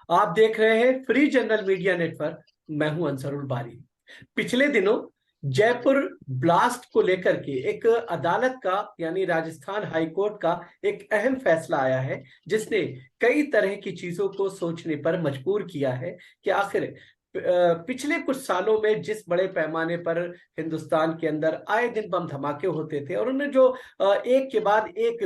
आप देख रहे हैं फ्री जनरल मीडिया नेटवर्क। मैं हूं अंसरुल बारी। पिछले दिनों जयपुर ब्लास्ट को लेकर के एक अदालत का यानी राजस्थान हाई कोर्ट का एक अहम फैसला आया है, जिसने कई तरह की चीजों को सोचने पर मजबूर किया है कि आखिर पिछले कुछ सालों में जिस बड़े पैमाने पर हिंदुस्तान के अंदर आए दिन बम धमाके होते थे और उनमें जो एक के बाद एक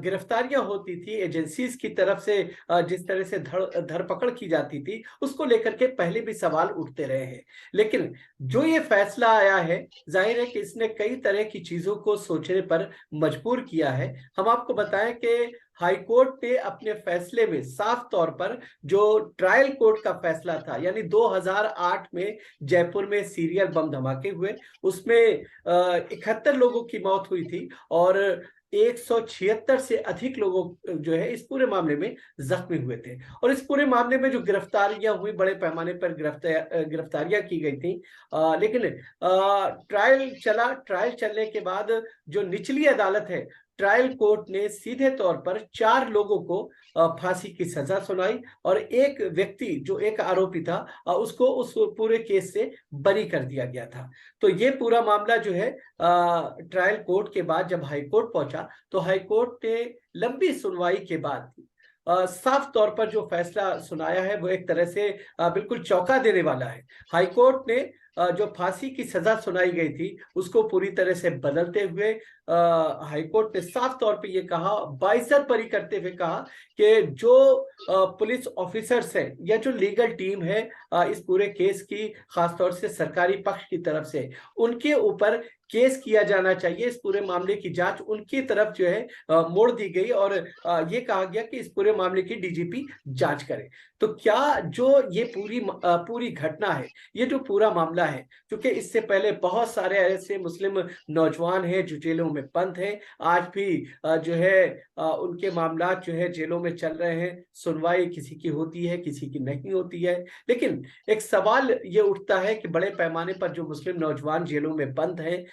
गिरफ्तारियां होती थी एजेंसीज की तरफ से, जिस तरह से धरपकड़ की जाती थी, उसको लेकर के पहले भी सवाल उठते रहे हैं। लेकिन जो ये फैसला आया है, जाहिर है कि इसने कई तरह की चीजों को सोचने पर मजबूर किया है। हम आपको बताएं कि हाई कोर्ट ने अपने फैसले में साफ तौर पर जो ट्रायल कोर्ट का फैसला था, यानी 2008 में जयपुर में सीरियल बम धमाके हुए, उसमें 71 लोगों की मौत हुई थी और 176 से अधिक लोगों जो है इस पूरे मामले में जख्मी हुए थे। और इस पूरे मामले में जो गिरफ्तारियां हुई, बड़े पैमाने पर गिरफ्तारियां की गई थी। लेकिन ट्रायल चलने के बाद जो निचली अदालत है, ट्रायल कोर्ट ने सीधे तौर पर 4 लोगों को फांसी की सजा सुनाई और एक व्यक्ति जो एक आरोपी था, उसको उस पूरे केस से बरी कर दिया गया था। तो ये पूरा मामला जो है ट्रायल कोर्ट के बाद जब हाई कोर्ट पहुंचा, तो हाई कोर्ट ने लंबी सुनवाई के बाद साफ तौर पर जो फैसला सुनाया है वो एक तरह से बिल्कुल चौंका देने वाला है। हाई कोर्ट ने जो फांसी की सजा सुनाई गई थी उसको पूरी तरह से बदलते हुए हाई कोर्ट ने साफ तौर पे ये कहा, बाइज्जत बरी करते हुए कहा कि जो पुलिस ऑफिसर्स हैं या जो लीगल टीम है इस पूरे केस की, खासतौर से सरकारी पक्ष की तरफ से, उनके ऊपर केस किया जाना चाहिए। इस पूरे मामले की जांच उनकी तरफ जो है मोड़ दी गई और ये कहा गया कि इस पूरे मामले की डीजीपी जांच करे। तो क्या जो ये पूरी घटना है, ये जो पूरा मामला है, क्योंकि इससे पहले बहुत सारे ऐसे मुस्लिम नौजवान हैं जो जेलों में बंद हैं, आज भी जो है उनके मामला जो है जेलों में चल रहे हैं, सुनवाई किसी की होती है किसी की नहीं होती है। लेकिन एक सवाल ये उठता है कि बड़े पैमाने पर जो मुस्लिम नौजवान जेलों में बंद हैं,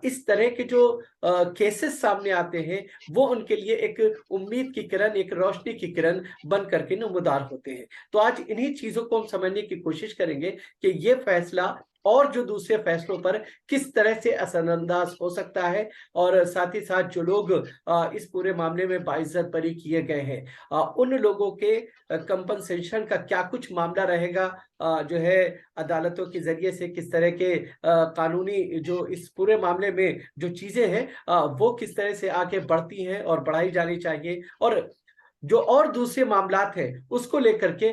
इस तरह के जो केसेस सामने आते हैं, वो उनके लिए एक उम्मीद की किरण, एक रोशनी की किरण बन करके नमूदार होते हैं। तो आज इन्हीं चीजों को हम समझने की कोशिश करेंगे कि ये फैसला और जो दूसरे फैसलों पर किस तरह से असरअंदाज हो सकता है, और साथ ही साथ जो लोग इस पूरे मामले में बाइज्जत बरी किए गए हैं, उन लोगों के कंपनसेशन का क्या कुछ मामला रहेगा, जो है अदालतों के जरिए से किस तरह के कानूनी जो इस पूरे मामले में जो चीजें हैं वो किस तरह से आगे बढ़ती हैं और बढ़ाई जानी चाहिए, और जो और दूसरे मामलात हैं उसको लेकर के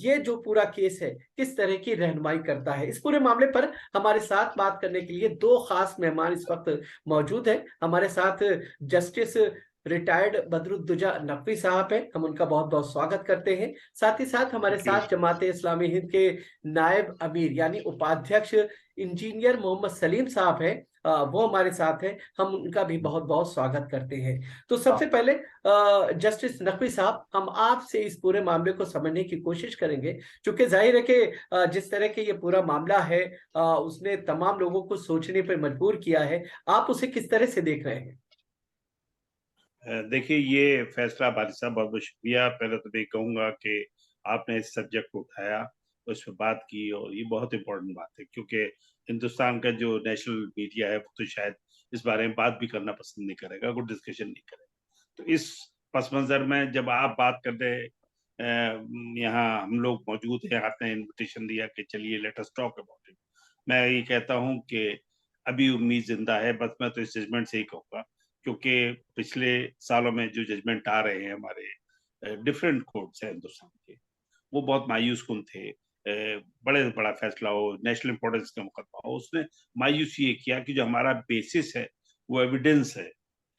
ये जो पूरा केस है किस तरह की रहनुमाई करता है। इस पूरे मामले पर हमारे साथ बात करने के लिए 2 खास मेहमान इस वक्त मौजूद हैं। हमारे साथ जस्टिस रिटायर्ड बदरुद्दोजा नकवी साहब हैं, हम उनका बहुत बहुत स्वागत करते हैं। साथ ही साथ हमारे थैंक यू। साथ जमात इस्लामी हिंद के नायब अमीर यानी उपाध्यक्ष इंजीनियर मोहम्मद सलीम साहब हैं, वो हमारे साथ हैं, हम उनका भी बहुत बहुत स्वागत करते हैं। तो सबसे हाँ, पहले जस्टिस नकवी साहब, हम आपसे इस पूरे मामले को समझने की कोशिश करेंगे, क्योंकि जाहिर है कि जिस तरह के ये पूरा मामला है उसने तमाम लोगों को सोचने पर मजबूर किया है। आप उसे किस तरह से देख रहे हैं? देखिए, ये फैसला बारी साहब, बहुत बहुत शुक्रिया। पहले तो मैं कहूँगा कि आपने इस सब्जेक्ट को उठाया, उस पर बात की, और ये बहुत इम्पोर्टेंट बात है, क्योंकि हिंदुस्तान का जो नेशनल मीडिया है वो तो शायद इस बारे में बात भी करना पसंद नहीं करेगा, कोई डिस्कशन नहीं करेगा। तो इस पस मंजर में जब आप बात कर रहे, यहाँ हम लोग मौजूद हैं, आपने इनविटेशन दिया कि चलिए let us talk about it, मैं ये कहता हूँ कि अभी उम्मीद जिंदा है। बस मैं तो इस जजमेंट से ही कहूँगा, क्योंकि पिछले सालों में जो जजमेंट आ रहे हैं हमारे डिफरेंट कोर्ट्स हैं हिंदुस्तान के, वो बहुत मायूस कुन थे। बड़े बड़ा फैसला हो, नेशनल इंपॉर्टेंस का मुकदमा हो, उसने मायूस ये किया कि जो हमारा बेसिस है वो एविडेंस है,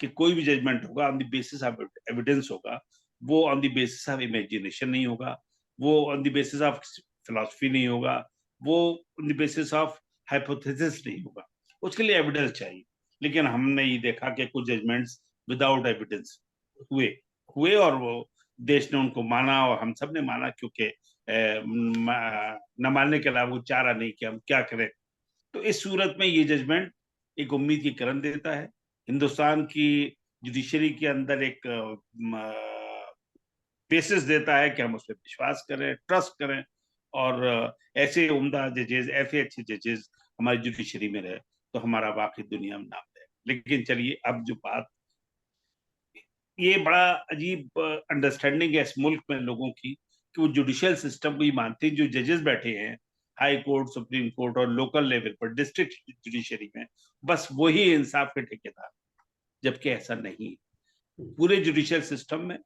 कि कोई भी जजमेंट होगा on the basis of evidence होगा, वो on the basis of imagination नहीं होगा, वो on the basis of philosophy नहीं होगा, वो on the basis of hypothesis नहीं होगा। उसके लिए एविडेंस चाहिए। लेकिन हमने ये देखा कि कुछ जजमेंट्स विदाउट एविडेंस हुए हुए और वो देश ने उनको माना और हम सब ने माना, क्योंकि न मानने के अलावा वो चारा नहीं कि हम क्या करें। तो इस सूरत में ये जजमेंट एक उम्मीद की किरण देता है। हिंदुस्तान की जुडिशरी के अंदर एक बेसिस देता है कि हम उस पर विश्वास करें, ट्रस्ट करें, और ऐसे उम्दा जजेस, ऐसे अच्छे जजेस हमारी जुडिशरी में रहे तो हमारा वाकई दुनिया में नाम है। लेकिन चलिए, अब जो बात, ये बड़ा अजीब अंडरस्टैंडिंग है इस मुल्क में लोगों की कि वो जुडिशियल सिस्टम को ही मानते हैं, जो जजेस बैठे हैं हाई कोर्ट, सुप्रीम कोर्ट और लोकल लेवल पर डिस्ट्रिक्ट जुडिशरी में, बस वही इंसाफ के ठेकेदार, जबकि ऐसा नहीं। पूरे जुडिशियल सिस्टम में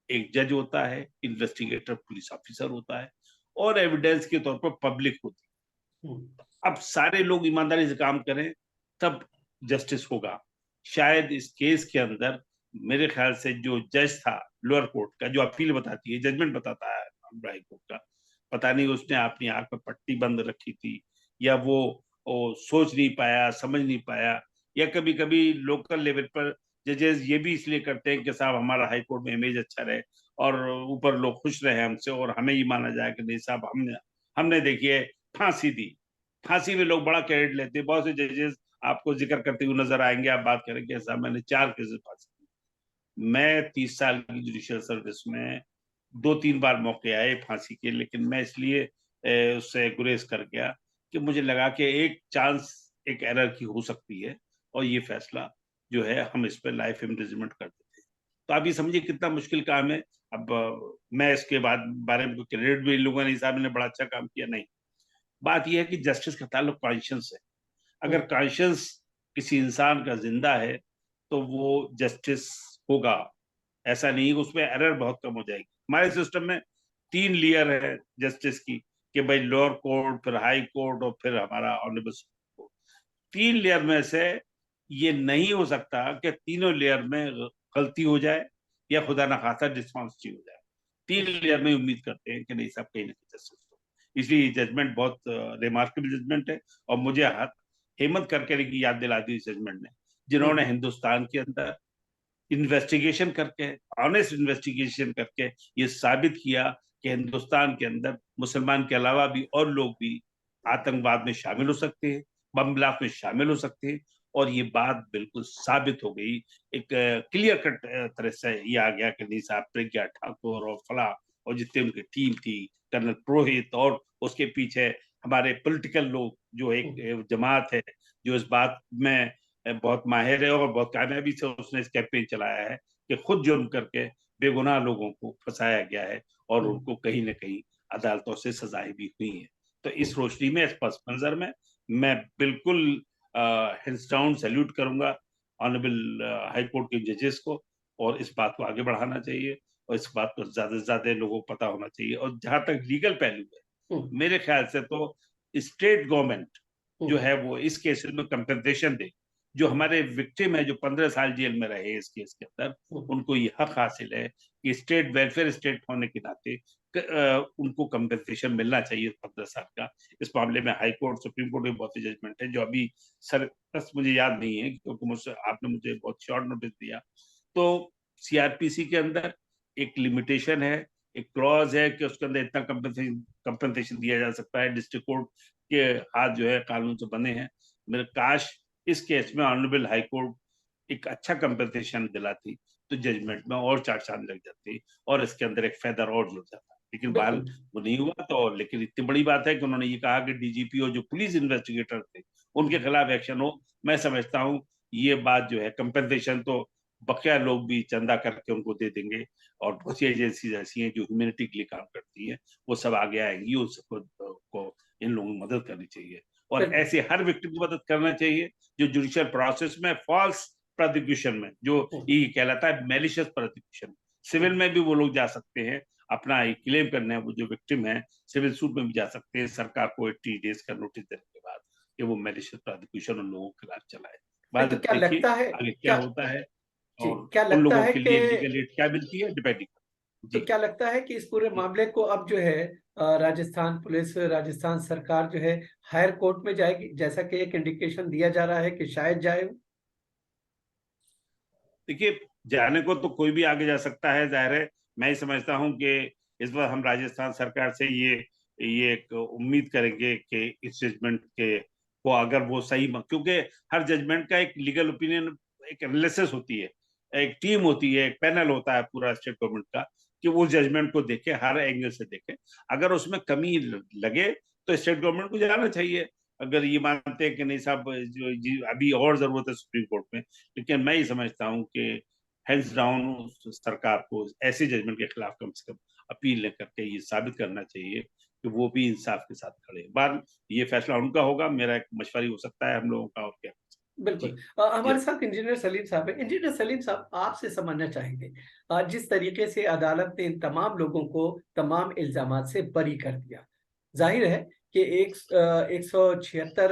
एक जज होता है, इन्वेस्टिगेटर पुलिस ऑफिसर होता है, और एविडेंस के तौर पर पब्लिक होती है। अब सारे लोग ईमानदारी से काम करें तब जस्टिस होगा। शायद इस केस के अंदर मेरे ख्याल से जो जज था लोअर कोर्ट का, जो अपील बताती है, जजमेंट बताता है हाई कोर्ट का, पता नहीं उसने अपनी आंख में पट्टी बंद रखी थी, या वो सोच नहीं पाया, समझ नहीं पाया, या कभी कभी लोकल लेवल पर जजेस ये भी इसलिए करते हैं कि साहब हमारा हाई कोर्ट में इमेज अच्छा रहे और ऊपर लोग खुश रहे हमसे और हमें ये माना जाए कि नहीं साहब हमने हमने देखिए फांसी दी। फांसी में लोग बड़ा क्रेडिट लेते हैं। बहुत से जजेस आपको जिक्र करते हुए नजर आएंगे, आप बात करेंगे साहब मैंने 4 केसेस फांसी दी। मैं 30 साल की जुडिशियल सर्विस में 2-3 बार मौके आए फांसी के, लेकिन मैं इसलिए उससे गुरेज कर गया कि मुझे लगा कि एक चांस एक एरर की हो सकती है, और ये फैसला जो है हम इस पर लाइफ इम्प्रिजनमेंट कर देते हैं। तो आप ये समझिए कितना मुश्किल काम है। अब मैं इसके बाद बारे में क्रेडिट भी इन लोगों ने, साहब ने बड़ा अच्छा काम किया, नहीं। बात यह है कि जस्टिस का ताल्लुक कॉन्शियस है। अगर कॉन्शियस किसी इंसान का जिंदा है तो वो जस्टिस होगा। ऐसा नहीं है, उसमें एरर बहुत कम हो जाएगी। हमारे सिस्टम में 3 लेयर है जस्टिस की, कि भाई लोअर कोर्ट, फिर हाई कोर्ट और फिर हमारा ऑनरेबल सुप्रीम कोर्ट। 3 लेयर में से ये नहीं हो सकता कि तीनों लेयर में गलती हो जाए या खुदा न खास्ता डिस्ऑनेस्टी हो जाए। 3 लेयर में उम्मीद करते हैं कि नहीं सब कहीं ना कहीं जस्टिस हो। इसलिए जजमेंट बहुत रिमार्केबल जजमेंट है, और मुझे हेमंत करकरे की याद दिला दी इस जजमेंट ने, जिन्होंने हिंदुस्तान के अंदर इन्वेस्टिगेशन करके, ऑनेस्ट इन्वेस्टिगेशन करके ये साबित किया कि हिंदुस्तान के अंदर मुसलमान के अलावा भी और लोग भी आतंकवाद में शामिल हो सकते हैं, बम ब्लास्ट में शामिल हो सकते हैं। और ये बात बिल्कुल साबित हो गई, एक क्लियर कट तरह से ये आ गया कि नहीं साहब प्रज्ञा ठाकुर और फला और जितने उनकी टीम थी, कर्नल पुरोहित और उसके पीछे हमारे पॉलिटिकल लोग, जो एक जमात है जो इस बात में बहुत माहिर है और बहुत कामयाबी से उसने इस कैंपेन चलाया है कि खुद जुर्म करके बेगुनाह लोगों को फंसाया गया है और उनको कहीं ना कहीं अदालतों से सजाएं भी हुई हैं। तो इस रोशनी में, इस पस मंजर में मैं बिल्कुल हैंड्स डाउन सैल्यूट करूंगा ऑनरेबल हाई कोर्ट के जजेस को, और इस बात को आगे बढ़ाना चाहिए और इस बात को ज्यादा से ज्यादा लोगों को पता होना चाहिए। और जहां तक लीगल पहलू है, मेरे ख्याल से तो स्टेट गवर्नमेंट जो है वो इस केस में कंपनसेशन दे। जो हमारे विक्टिम है जो 15 साल जेल में रहे इस केस के अंदर, उनको ये हक हासिल है कि स्टेट वेलफेयर स्टेट होने के नाते उनको कंपनसेशन मिलना चाहिए 15 साल का। इस मामले में हाई कोर्ट, सुप्रीम कोर्ट में बहुत सी जजमेंट है जो अभी सर बस मुझे याद नहीं है, क्योंकि मुझसे आपने मुझे बहुत शॉर्ट नोटिस दिया। तो सीआरपीसी के अंदर एक लिमिटेशन है, एक क्लॉज है कि उसके अंदर इतना कंपनसेशन दिया जा सकता है। डिस्ट्रिक्ट कोर्ट के हाथ जो है कानून से बने हैं। मेरे काश इस केस में ऑनरेबल हाई कोर्ट एक अच्छा कंपनसेशन दिलाती तो जजमेंट में और 4 चांद लग जाती और इसके अंदर एक फेदर और जुड़ जाता। लेकिन बहरहाल वो नहीं हुआ। तो लेकिन इतनी बड़ी बात है कि उन्होंने ये कहा कि डीजीपी और जो पुलिस इन्वेस्टिगेटर थे उनके खिलाफ एक्शन हो। मैं समझता हूँ ये बात जो है, कंपनसेशन तो बकाया लोग भी चंदा करके उनको दे देंगे, और बहुत सी एजेंसी ऐसी हैं जो ह्यूमैनिटी के लिए काम करती हैं, वो सब आगे आएंगी, उन सबको को इन लोगों की मदद करनी चाहिए। और ऐसे हर विक्टिम की मदद करना चाहिए जो जुडिशियल प्रोसेस में फॉल्स प्रोसिक्यूशन में, जो ये कहलाता है मैलिशियस प्रोसिक्यूशन, सिविल में भी वो लोग जा सकते हैं अपना क्लेम करने। वो जो विक्टिम है सिविल सूट में भी जा सकते हैं सरकार को 80 डेज का नोटिस देने के बाद कि वो मैलिशियस प्रोसिक्यूशन उन लोगों के खिलाफ चलाए। नहीं, तो बाद क्या देखिए लगता है, आगे क्या क्या होता है जी, और क्या उन लगता लोगों है के कि लिए लीगल एड क्या मिलती है डिपेंडिंग। तो जी क्या लगता है कि इस पूरे मामले को अब जो है राजस्थान पुलिस, राजस्थान सरकार जो है हायर कोर्ट में जाएगी, जैसा कि एक इंडिकेशन दिया जा रहा है कि शायद जाए? देखिए, जाने को तो कोई भी आगे जा सकता है, जाहिर है। मैं ही समझता हूँ कि इस बार हम राजस्थान सरकार से ये एक उम्मीद करेंगे कि इस जजमेंट के को अगर वो सही, क्योंकि हर जजमेंट का एक लीगल ओपिनियन, एक एनालिसिस होती है, एक टीम होती है, एक पैनल होता है पूरा स्टेट गवर्नमेंट का, कि वो जजमेंट को देखे, हर एंगल से देखे। अगर उसमें कमी लगे तो स्टेट गवर्नमेंट को जाना चाहिए। अगर ये मानते हैं कि नहीं साहब जो अभी और जरूरत है सुप्रीम कोर्ट में, लेकिन मैं ये समझता हूँ कि हैंड्स डाउन सरकार को ऐसे जजमेंट के खिलाफ कम से कम अपील न करके ये साबित करना चाहिए कि वो भी इंसाफ के साथ खड़े। बार ये फैसला उनका होगा, मेरा एक मशवरी हो सकता है हम लोगों का, और क्या। बिल्कुल। जी। हमारे साथ इंजीनियर सलीम साहब है। इंजीनियर सलीम साहब, आपसे समझना चाहेंगे, जिस तरीके से अदालत ने इन तमाम लोगों को तमाम इल्जामात से बरी कर दिया, जाहिर है कि 176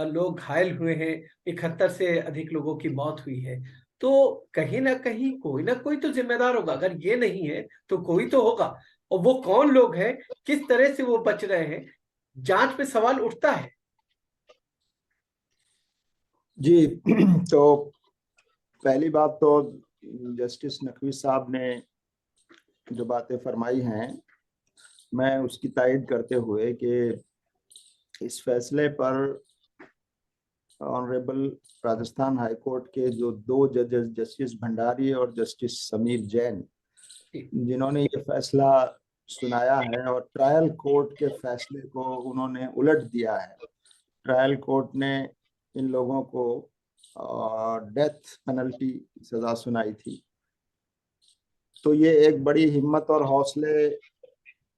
लोग घायल हुए हैं, 71 से अधिक लोगों की मौत हुई है, तो कहीं ना कहीं कोई ना कोई तो जिम्मेदार होगा। अगर ये नहीं है तो कोई तो होगा, और वो कौन लोग हैं, किस तरह से वो बच रहे हैं, जांच पे सवाल उठता है। जी तो पहली बात तो जस्टिस नकवी साहब ने जो बातें फरमाई हैं, मैं उसकी तायद करते हुए कि इस फैसले पर ऑनरेबल राजस्थान हाई कोर्ट के जो 2 जजेस, जस्टिस भंडारी और जस्टिस समीर जैन, जिन्होंने ये फैसला सुनाया है और ट्रायल कोर्ट के फैसले को उन्होंने उलट दिया है। ट्रायल कोर्ट ने इन लोगों को डेथ पेनल्टी सजा सुनाई थी। तो ये एक बड़ी हिम्मत और हौसले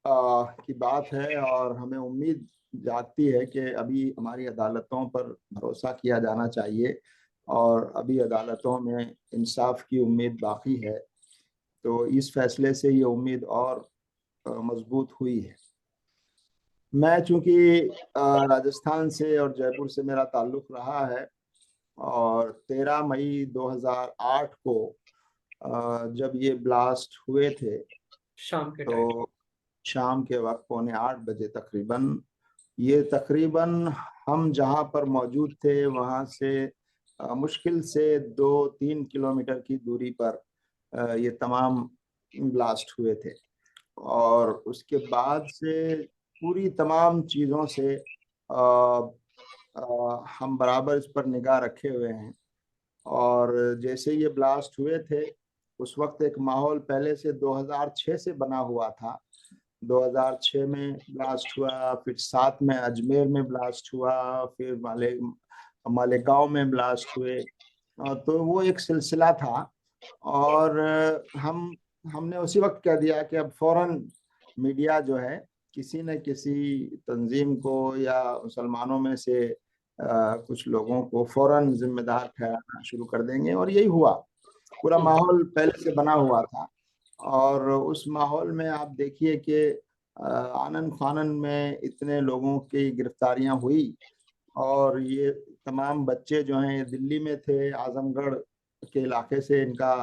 की बात है, और हमें उम्मीद जागती है कि अभी हमारी अदालतों पर भरोसा किया जाना चाहिए, और अभी अदालतों में इंसाफ की उम्मीद बाकी है। तो इस फैसले से ये उम्मीद और मजबूत हुई है। मैं चूंकि राजस्थान से और जयपुर से मेरा ताल्लुक रहा है, और 13 मई 2008 को जब ये ब्लास्ट हुए थे, शाम के टाइम, तो शाम के वक्त 7:45 बजे तकरीबन, ये तकरीबन हम जहाँ पर मौजूद थे वहाँ से मुश्किल से 2-3 किलोमीटर की दूरी पर ये तमाम ब्लास्ट हुए थे। और उसके बाद से पूरी तमाम चीज़ों से हम बराबर इस पर निगाह रखे हुए हैं। और जैसे ये ब्लास्ट हुए थे, उस वक्त एक माहौल पहले से 2006 से बना हुआ था। 2006 में ब्लास्ट हुआ, फिर 7 में अजमेर में ब्लास्ट हुआ, फिर मालेगांव में ब्लास्ट हुए। तो वो एक सिलसिला था, और हमने उसी वक्त कह दिया कि अब फौरन मीडिया जो है किसी न किसी तंजीम को या मुसलमानों में से कुछ लोगों को फौरन जिम्मेदार ठहराना शुरू कर देंगे, और यही हुआ। पूरा माहौल पहले से बना हुआ था, और उस माहौल में आप देखिए कि आनन फानन में इतने लोगों की गिरफ्तारियां हुई, और ये तमाम बच्चे जो हैं ये दिल्ली में थे, आजमगढ़ के इलाके से इनका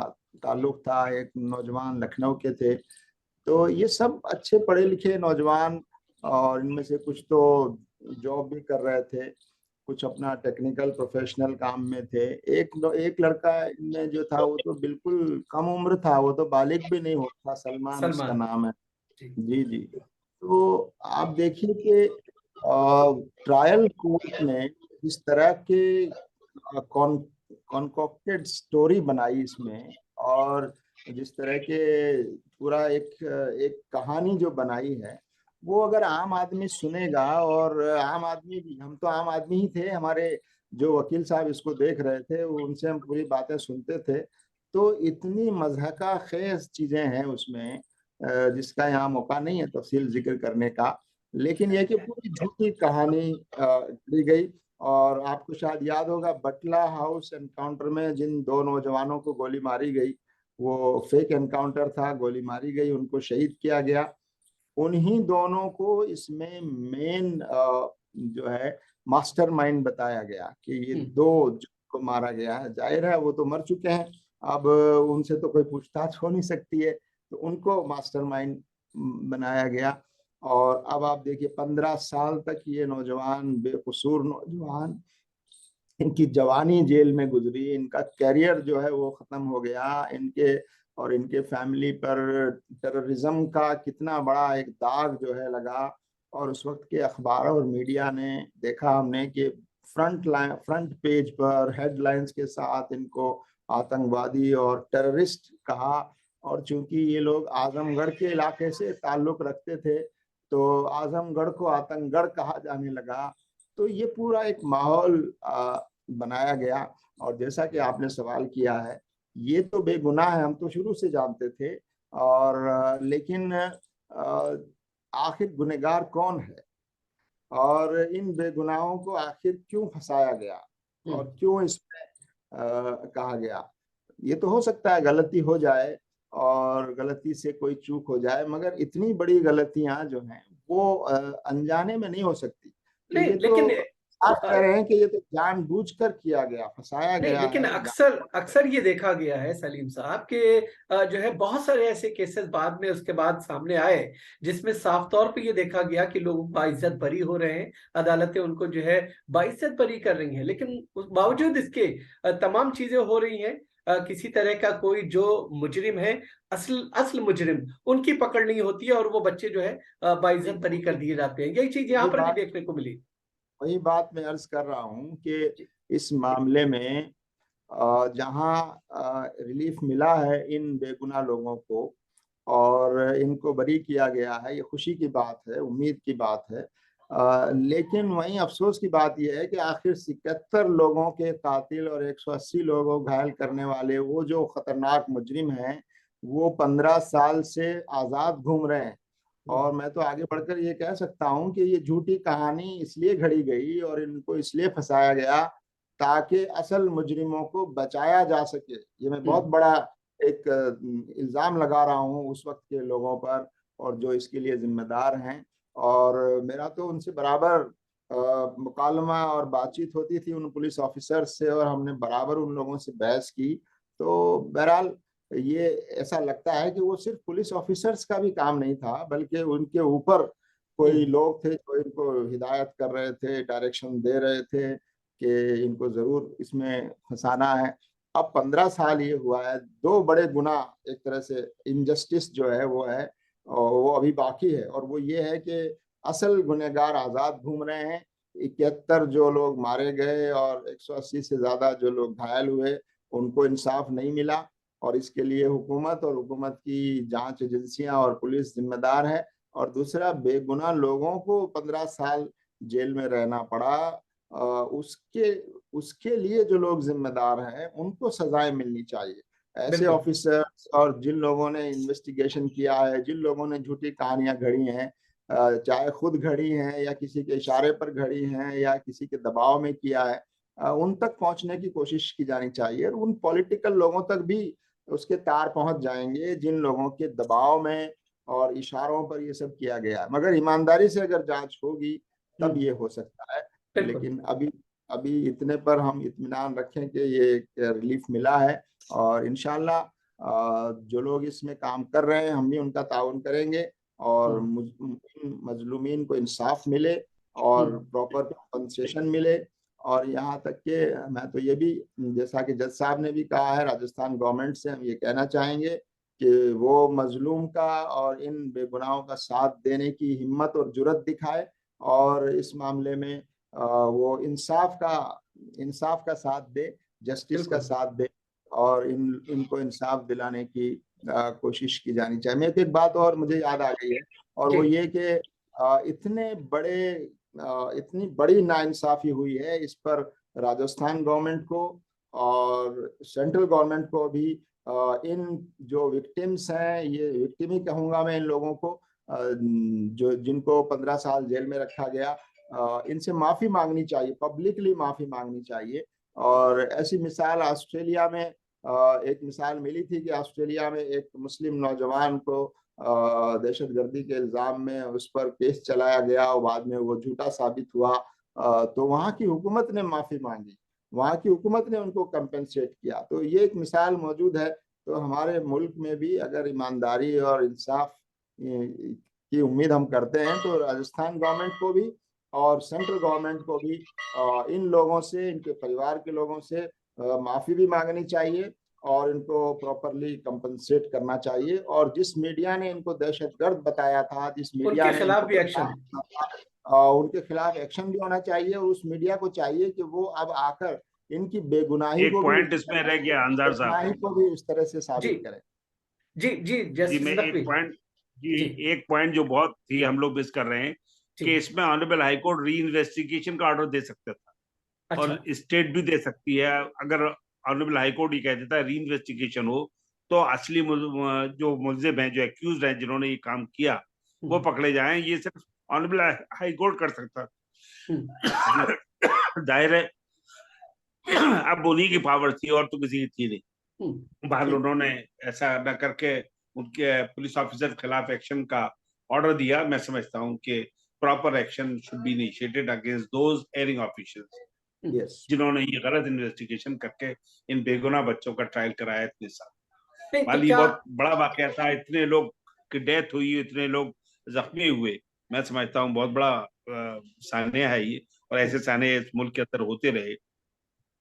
ताल्लुक था, एक नौजवान लखनऊ के थे। तो ये सब अच्छे पढ़े लिखे नौजवान, और इनमें से कुछ तो जॉब भी कर रहे थे, कुछ अपना टेक्निकल प्रोफेशनल काम में थे। एक लड़का इनमें जो था वो तो बिल्कुल कम उम्र था, वो तो बालिग भी नहीं होता, सलमान उसका नाम है। जी जी। तो आप देखिए कि ट्रायल कोर्ट ने इस तरह के कॉन्कॉक्टेड स्टोरी बनाई इसमें, और जिस तरह के पूरा एक एक कहानी जो बनाई है, वो अगर आम आदमी सुनेगा, और आम आदमी भी, हम तो आम आदमी ही थे, हमारे जो वकील साहब इसको देख रहे थे उनसे हम पूरी बातें सुनते थे, तो इतनी मज़हका खेज चीजें हैं उसमें जिसका यहाँ मौका नहीं है तफसील जिक्र करने का। लेकिन यह कि पूरी झूठी कहानी दी गई। और आपको शायद याद होगा, बटला हाउस एनकाउंटर में जिन 2 नौजवानों को गोली मारी गई, वो फेक एनकाउंटर था, गोली मारी गई, उनको शहीद किया गया। उन्हीं दोनों को इसमें मेन जो है मास्टरमाइंड बताया गया कि ये 2 को मारा गया है। जाहिर है वो तो मर चुके हैं, अब उनसे तो कोई पूछताछ हो नहीं सकती है, तो उनको मास्टरमाइंड बनाया गया। और अब आप देखिए 15 साल तक ये नौजवान, बेकसूर नौजवान, इनकी जवानी जेल में गुजरी, इनका कैरियर जो है वो खत्म हो गया, इनके और इनके फैमिली पर टेररिज्म का कितना बड़ा एक दाग जो है लगा। और उस वक्त के अखबार और मीडिया ने देखा हमने कि फ्रंट पेज पर हेडलाइंस के साथ इनको आतंकवादी और टेररिस्ट कहा, और चूंकि ये लोग आजमगढ़ के इलाके से ताल्लुक रखते थे तो आजमगढ़ को आतंकगढ़ कहा जाने लगा। तो ये पूरा एक माहौल बनाया गया। और जैसा कि आपने सवाल किया है, ये तो बेगुनाह है, हम तो शुरू से जानते थे। और लेकिन आखिर गुनहगार कौन है और इन बेगुनाहों को आखिर क्यों फंसाया गया और क्यों इसमें कहा गया। ये तो हो सकता है गलती हो जाए और गलती से कोई चूक हो जाए, मगर इतनी बड़ी गलतियां जो हैं वो अनजाने में नहीं हो सकती। तो नहीं ये तो लेकिन आप कह रहे हैं कि ये तो जानबूझकर किया गया, फंसाया नहीं, गया लेकिन है। अक्सर अक्सर ये देखा गया है सलीम साहब के जो है बहुत सारे ऐसे केसेस बाद में उसके बाद सामने आए जिसमें साफ तौर पे ये देखा गया कि लोग बाइज्जत बरी हो रहे हैं, अदालतें उनको जो है बाइज्जत बरी कर रही हैं, लेकिन उस बावजूद इसके तमाम चीजें हो रही हैं, किसी तरह का कोई जो मुजरिम है, असल असल मुजरिम, उनकी पकड़ नहीं होती है और वो बच्चे जो है बाइज्जत बरी कर दिए जाते हैं। यही चीज यहाँ पर भी देखने को मिली। वही बात मैं अर्ज कर रहा हूँ कि जी। इस मामले में जहाँ रिलीफ मिला है इन बेगुनाह लोगों को और इनको बरी किया गया है, ये खुशी की बात है, उम्मीद की बात है। लेकिन वहीं अफसोस की बात यह है कि आखिर 77 लोगों के कातिल और 180 लोगों को घायल करने वाले वो जो खतरनाक मुजरिम हैं वो 15 साल से आज़ाद घूम रहे हैं। और मैं तो आगे बढ़कर ये कह सकता हूँ कि ये झूठी कहानी इसलिए घड़ी गई और इनको इसलिए फंसाया गया ताकि असल मुजरिमों को बचाया जा सके। ये मैं बहुत बड़ा एक इल्ज़ाम लगा रहा हूँ उस वक्त के लोगों पर और जो इसके लिए जिम्मेदार हैं। और मेरा तो उनसे बराबर मुकालमा और बातचीत होती थी उन पुलिस ऑफिसर से और हमने बराबर उन लोगों से बहस की। तो बहरहाल ये ऐसा लगता है कि वो सिर्फ पुलिस ऑफिसर्स का भी काम नहीं था, बल्कि उनके ऊपर कोई लोग थे जो इनको हिदायत कर रहे थे, डायरेक्शन दे रहे थे कि इनको जरूर इसमें फंसाना है। अब 15 साल ये हुआ है, दो बड़े गुनाह, एक तरह से इनजस्टिस जो है वो है और वो अभी बाकी है। और वो ये है कि असल गुनहगार आज़ाद घूम रहे हैं। 71 जो लोग मारे गए और 180 से ज़्यादा जो लोग घायल हुए उनको इंसाफ नहीं मिला और इसके लिए हुकूमत और हुकूमत की जांच एजेंसियां और पुलिस जिम्मेदार है। और दूसरा, बेगुनाह लोगों को 15 साल जेल में रहना पड़ा, उसके उसके लिए जो लोग जिम्मेदार हैं उनको सजाएं मिलनी चाहिए। ऐसे ऑफिसर्स और जिन लोगों ने इन्वेस्टिगेशन किया है, जिन लोगों ने झूठी कहानियां घड़ी हैं, चाहे खुद घड़ी हैं या किसी के इशारे पर घड़ी हैं या किसी के दबाव में किया है, उन तक पहुंचने की कोशिश की जानी चाहिए। और उन पॉलिटिकल लोगों तक भी उसके तार पहुंच जाएंगे जिन लोगों के दबाव में और इशारों पर ये सब किया गया है। मगर ईमानदारी से अगर जांच होगी तब ये हो सकता है। लेकिन अभी अभी इतने पर हम इत्मीनान रखें कि ये एक रिलीफ मिला है और इंशाल्लाह जो लोग इसमें काम कर रहे हैं हम भी उनका ताउन करेंगे और मजलूमीन को इंसाफ मिले और प्रॉपर कंपनसेशन मिले। और यहाँ तक कि मैं तो ये भी, जैसा कि जज साहब ने भी कहा है, राजस्थान गवर्नमेंट से हम ये कहना चाहेंगे कि वो मजलूम का और इन बेगुनाहों का साथ देने की हिम्मत और जुर्रत दिखाए और इस मामले में वो इंसाफ का साथ दे, जस्टिस का साथ दे और इनको इंसाफ दिलाने की कोशिश की जानी चाहिए। मैं एक बात और मुझे याद आ गई है और वो ये कि इतनी बड़ी नाइंसाफी हुई है, इस पर राजस्थान गवर्नमेंट को और सेंट्रल गवर्नमेंट को भी इन जो विक्टिम्स हैं, ये विक्टिम ही कहूँगा मैं इन लोगों को, जो जिनको 15 साल जेल में रखा गया, इनसे माफ़ी मांगनी चाहिए, पब्लिकली माफ़ी मांगनी चाहिए। और ऐसी मिसाल ऑस्ट्रेलिया में एक मिसाल मिली थी कि ऑस्ट्रेलिया में एक मुस्लिम नौजवान को दहशतगर्दी के इल्ज़ाम में उस पर केस चलाया गया और बाद में वो झूठा साबित हुआ। तो वहाँ की हुकूमत ने माफ़ी मांगी, वहाँ की हुकूमत ने उनको कंपेंसेट किया। तो ये एक मिसाल मौजूद है। तो हमारे मुल्क में भी अगर ईमानदारी और इंसाफ की उम्मीद हम करते हैं तो राजस्थान गवर्नमेंट को भी और सेंट्रल गवर्नमेंट को भी इन लोगों से, इनके परिवार के लोगों से माफ़ी भी मांगनी चाहिए और इनको प्रॉपरली कंपनसेट करना चाहिए। और जिस मीडिया ने इनको दहशतगर्द बताया था, जिस मीडिया ने इनको उनके खिलाफ एक्शन भी होना चाहिए और उस मीडिया को चाहिए कि वो अब आकर इनकी बेगुनाही एक को पॉइंट इसमें रह गया अंजार साहब, बेगुनाही को भी इस तरह से साबित करें। जी जी जी जस्टिस मैं नकवी। जी एक पॉइंट जो बहुत ही हम लोग मिस कर रहे हैं जी। कि इसमें ऑनरेबल हाई कोर्ट री इन्वेस्टिगेशन का ऑर्डर दे सकता था अच्छा। और स्टेट भी दे सकती है। अगर ऑनरेबल हाई कोर्ट ही कह देता है री इन्वेस्टिगेशन हो तो असली जो मुलजिम हैं, जो एक्यूज हैं, जिन्होंने ये काम किया, वो पकड़े जाएं। ये सिर्फ ऑनरेबल हाई कोर्ट कर सकता। जाहिर है अब उन्हीं की पावर थी और तो किसी की थी नहीं। बहरहाल उन्होंने ऐसा न करके उनके पुलिस ऑफिसर के खिलाफ एक्शन का ऑर्डर दिया। मैं समझता हूँ कि proper action should be initiated against those erring officials yes. जिन्होंने ये गलत इन्वेस्टिगेशन करके इन बेगुनाह बच्चों का ट्रायल कराया इतने साल। नहीं तो माली क्या बहुत बड़ा वाकया था, इतने लोग की डेथ हुई, इतने लोग जख्मी हुए। मैं समझता हूँ बहुत बड़ा सान्या है ये, और ऐसे सान्य इस मुल्क के अंदर होते रहे।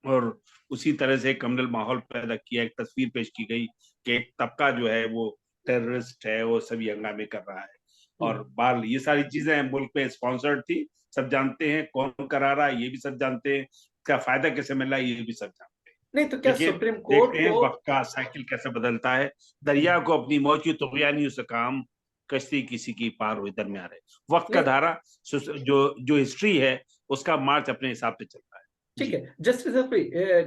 और उसी तरह से एक कम्युनल माहौल पैदा किया, एक तस्वीर पेश की गई कि एक तबका जो है वो टेररिस्ट है, वो सभी हंगामे कर रहा है। और बाल ये सारी चीजें मुल्क में स्पॉन्सर्ड थी, सब जानते हैं कौन करा रहा है, ये भी सब जानते हैं, इसका फायदा कैसे मिल रहा है ये भी सब जानते हैं। नहीं तो क्या लेकिन सुप्रीम कोर्ट देखते हैं को वक्त का साइकिल कैसे बदलता है। दरिया को अपनी मौज की तुगयानियों से काम, कश्ती किसी की पार हुई दरमियान है। वक्त का नहीं धारा जो हिस्ट्री है उसका मार्च अपने हिसाब से चलता है। ठीक है जस्टिस नकवी,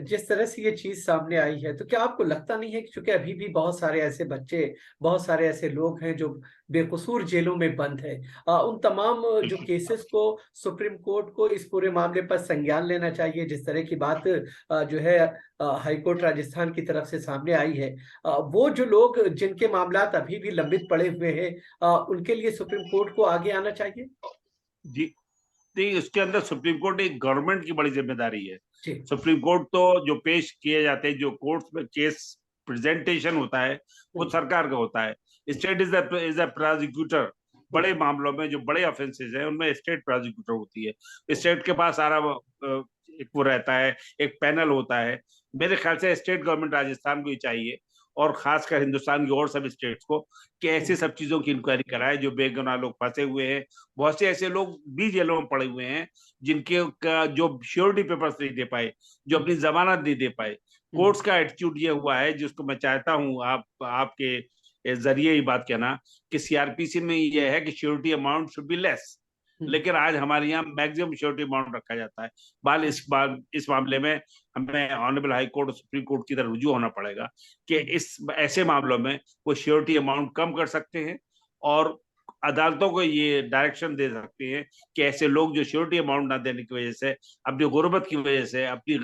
जिस तरह से ये चीज सामने आई है तो क्या आपको लगता नहीं है कि चूंकि अभी भी बहुत सारे ऐसे बच्चे, बहुत सारे ऐसे लोग हैं जो बेकसूर जेलों में बंद है, उन तमाम जो केसेस को सुप्रीम कोर्ट को इस पूरे मामले पर संज्ञान लेना चाहिए, जिस तरह की बात जो है हाई कोर्ट राजस्थान की तरफ से सामने आई है, वो जो लोग जिनके मामला अभी भी लंबित पड़े हुए हैं, उनके लिए सुप्रीम कोर्ट को आगे आना चाहिए? जी नहीं, उसके अंदर सुप्रीम कोर्ट एक गवर्नमेंट की बड़ी जिम्मेदारी है। जी सुप्रीम कोर्ट तो जो पेश किए जाते हैं, जो कोर्ट में केस प्रेजेंटेशन होता है, वो सरकार का होता है। State is a prosecutor. बड़े मामलों में जो बड़े ऑफेंसेस हैं उनमें स्टेट प्रोसिक्यूटर होती है। स्टेट के पास सारा एक वो रहता है, एक पैनल होता है। मेरे ख्याल से स्टेट गवर्नमेंट राजस्थान को ही चाहिए, और खासकर हिंदुस्तान की और सब स्टेट्स को, कि ऐसे सब चीजों की इंक्वायरी कराए जो बेगुनाह लोग फंसे हुए हैं। बहुत से ऐसे लोग भी जेलों में पड़े हुए हैं जिनके का जो श्योरिटी पेपर्स नहीं दे पाए, जो अपनी जमानत नहीं दे पाए। कोर्ट्स का एटीट्यूड ये हुआ है, जिसको मैं चाहता हूँ आपके जरिए ही बात कहना, कि सीआरपीसी में ये है कि surety amount should be less, लेकिन आज हमारे यहाँ मैक्सिमम श्योरिटी अमाउंट रखा जाता है। बाल इस मामले में हमें ऑनरेबल हाई कोर्ट और सुप्रीम कोर्ट की तरफ रुजू होना पड़ेगा कि इस ऐसे मामलों में वो श्योरिटी अमाउंट कम कर सकते हैं, और अदालतों को ये डायरेक्शन दे सकते हैं कि ऐसे लोग जो श्योरिटी अमाउंट ना देने की वजह से, अपनी गुर्बत की वजह से, अपनी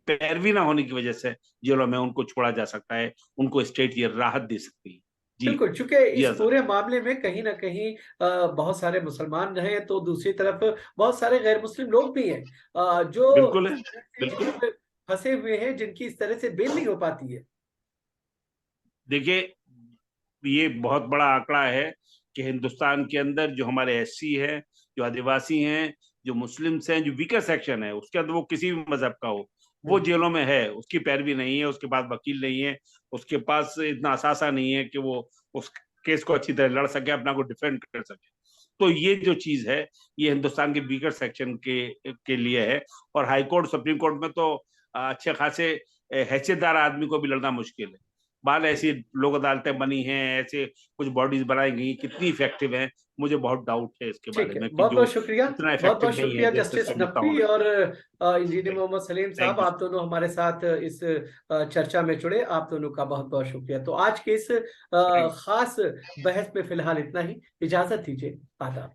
पैरवी ना होने की वजह से जेलों में उनको छोड़ा जा सकता है, उनको स्टेट ये राहत दे सकती है। जी बिल्कुल, चूंकि जी इस अजहर। पूरे मामले में कहीं ना कहीं बहुत सारे मुसलमान हैं, तो दूसरी तरफ बहुत सारे गैर मुस्लिम लोग भी हैं, जो बिल्कुल है, बिल्कुल। फंसे हुए हैं, जिनकी इस तरह से बेल नहीं हो पाती है। देखिए, ये बहुत बड़ा आंकड़ा है कि हिंदुस्तान के अंदर जो हमारे एससी है, जो आदिवासी हैं, जो मुस्लिम्स हैं, जो वीकर सेक्शन है, उसके अंदर वो किसी भी मजहब का हो, वो जेलों में है। उसकी पैरवी नहीं है, उसके पास वकील नहीं है, उसके पास इतना असासा नहीं है कि वो उस केस को अच्छी तरह लड़ सके, अपना को डिफेंड कर सके। तो ये जो चीज है, ये हिंदुस्तान के वीकर सेक्शन के लिए है। और हाई कोर्ट, सुप्रीम कोर्ट में तो अच्छे खासे हैसियतदार आदमी को भी लड़ना मुश्किल है। बाल ऐसी लोक अदालतें बनी हैं, ऐसे कुछ बॉडीज बनाई गई, कितनी इफेक्टिव हैं, मुझे बहुत डाउट है इसके ठीक बारे है, में कि बहुत जो बहुत शुक्रिया। इतना बहुत इफेक्टिव बहुत नहीं है शुक्रिया जैसे जस्टिस सब जितना नकवी होना और चाहिए। इंजीनियर मोहम्मद सलीम थैंक साहब, यू। आप दोनों हमारे साथ इस चर्चा में जुड़े। आप दोनों का बहुत बहुत शुक्रिया। तो आज के इस थैंक खास बहस में फिलहाल इतना ही। इजाजत दीजिए। आदाब।